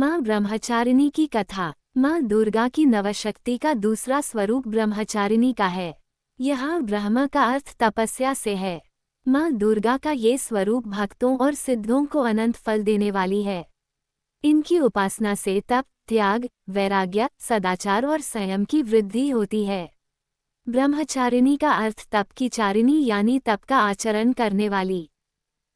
माँ ब्रह्मचारिणी की कथा। माँ दुर्गा की नवशक्ति का दूसरा स्वरूप ब्रह्मचारिणी का है। यहाँ ब्रह्म का अर्थ तपस्या से है। माँ दुर्गा का ये स्वरूप भक्तों और सिद्धों को अनंत फल देने वाली है। इनकी उपासना से तप, त्याग, वैराग्य, सदाचार और संयम की वृद्धि होती है। ब्रह्मचारिणी का अर्थ तप की चारिणी यानी तप का आचरण करने वाली।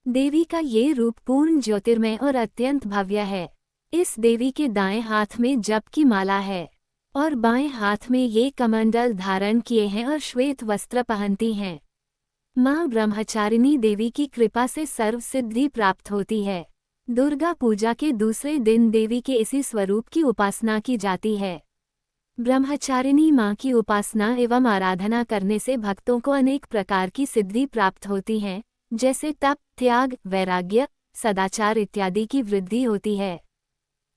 देवी का ये रूप पूर्ण ज्योतिर्मय और अत्यंत भव्य है। इस देवी के दाएं हाथ में जप की माला है और बाएं हाथ में ये कमंडल धारण किए हैं और श्वेत वस्त्र पहनती हैं। माँ ब्रह्मचारिणी देवी की कृपा से सर्व सिद्धि प्राप्त होती है। दुर्गा पूजा के दूसरे दिन देवी के इसी स्वरूप की उपासना की जाती है। ब्रह्मचारिणी माँ की उपासना एवं आराधना करने से भक्तों को अनेक प्रकार की सिद्धि प्राप्त होती हैं, जैसे तप, त्याग, वैराग्य, सदाचार इत्यादि की वृद्धि होती है।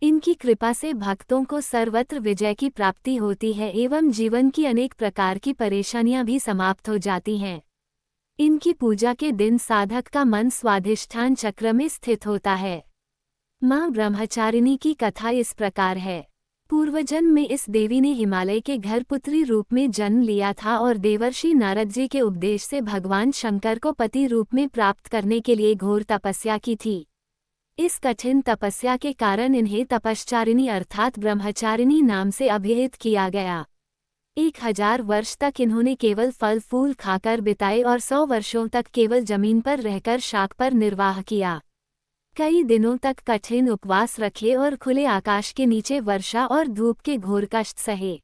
इनकी कृपा से भक्तों को सर्वत्र विजय की प्राप्ति होती है एवं जीवन की अनेक प्रकार की परेशानियां भी समाप्त हो जाती हैं। इनकी पूजा के दिन साधक का मन स्वाधिष्ठान चक्र में स्थित होता है। माँ ब्रह्मचारिणी की कथा इस प्रकार है। पूर्वजन्म में इस देवी ने हिमालय के घर पुत्री रूप में जन्म लिया था और देवर्षि नारद जी के उपदेश से भगवान शंकर को पति रूप में प्राप्त करने के लिए घोर तपस्या की थी। इस कठिन तपस्या के कारण इन्हें तपश्चारिणी अर्थात ब्रह्मचारिणी नाम से अभिहित किया गया। 1000 वर्ष तक इन्होंने केवल फल फूल खाकर बिताए और 100 वर्षों तक केवल जमीन पर रहकर शाक पर निर्वाह किया। कई दिनों तक कठिन उपवास रखे और खुले आकाश के नीचे वर्षा और धूप के घोर कष्ट सहे।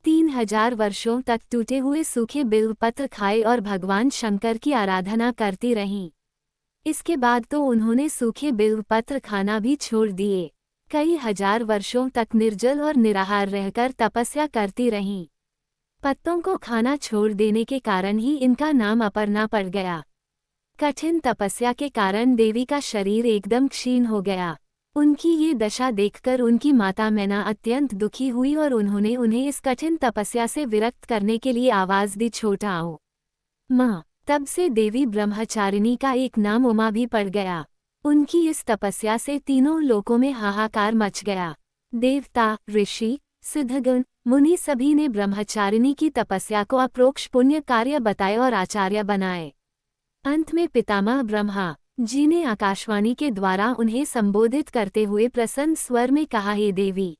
3000 वर्षों तक टूटे हुए सूखे बिल्वपत्र खाए और भगवान शंकर की आराधना करती रहीं। इसके बाद तो उन्होंने सूखे बिल्वपत्र खाना भी छोड़ दिए। कई हजार वर्षों तक निर्जल और निराहार रहकर तपस्या करती रहीं। पत्तों को खाना छोड़ देने के कारण ही इनका नाम अपर्णा पड़ गया। कठिन तपस्या के कारण देवी का शरीर एकदम क्षीण हो गया। उनकी ये दशा देखकर उनकी माता मैना अत्यंत दुखी हुई और उन्होंने उन्हें इस कठिन तपस्या से विरक्त करने के लिए आवाज दी, छोटा आओ माँ। तब से देवी ब्रह्मचारिणी का एक नाम उमा भी पड़ गया। उनकी इस तपस्या से तीनों लोकों में हाहाकार मच गया। देवता, ऋषि, सिद्धगण, मुनि सभी ने ब्रह्मचारिणी की तपस्या को अप्रोक्ष पुण्य कार्य बताए और आचार्य बनाए। अंत में पितामह ब्रह्मा जी ने आकाशवाणी के द्वारा उन्हें संबोधित करते हुए प्रसन्न स्वर में कहा, हे देवी,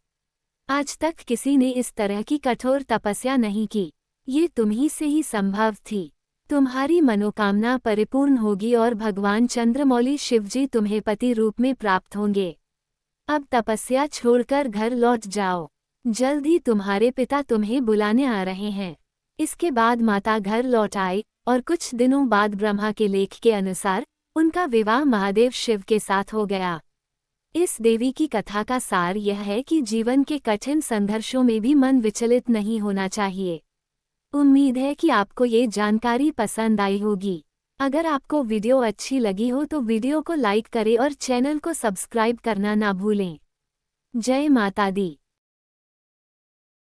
आज तक किसी ने इस तरह की कठोर तपस्या नहीं की। ये तुम्ही से ही संभव थी। तुम्हारी मनोकामना परिपूर्ण होगी और भगवान चंद्रमौली शिवजी तुम्हें पति रूप में प्राप्त होंगे। अब तपस्या छोड़कर घर लौट जाओ। जल्द ही तुम्हारे पिता तुम्हें बुलाने आ रहे हैं। इसके बाद माता घर लौट आई और कुछ दिनों बाद ब्रह्मा के लेख के अनुसार उनका विवाह महादेव शिव के साथ हो गया। इस देवी की कथा का सार यह है कि जीवन के कठिन संघर्षों में भी मन विचलित नहीं होना चाहिए। उम्मीद है कि आपको ये जानकारी पसंद आई होगी। अगर आपको वीडियो अच्छी लगी हो तो वीडियो को लाइक करें और चैनल को सब्सक्राइब करना ना भूलें। जय माता दी।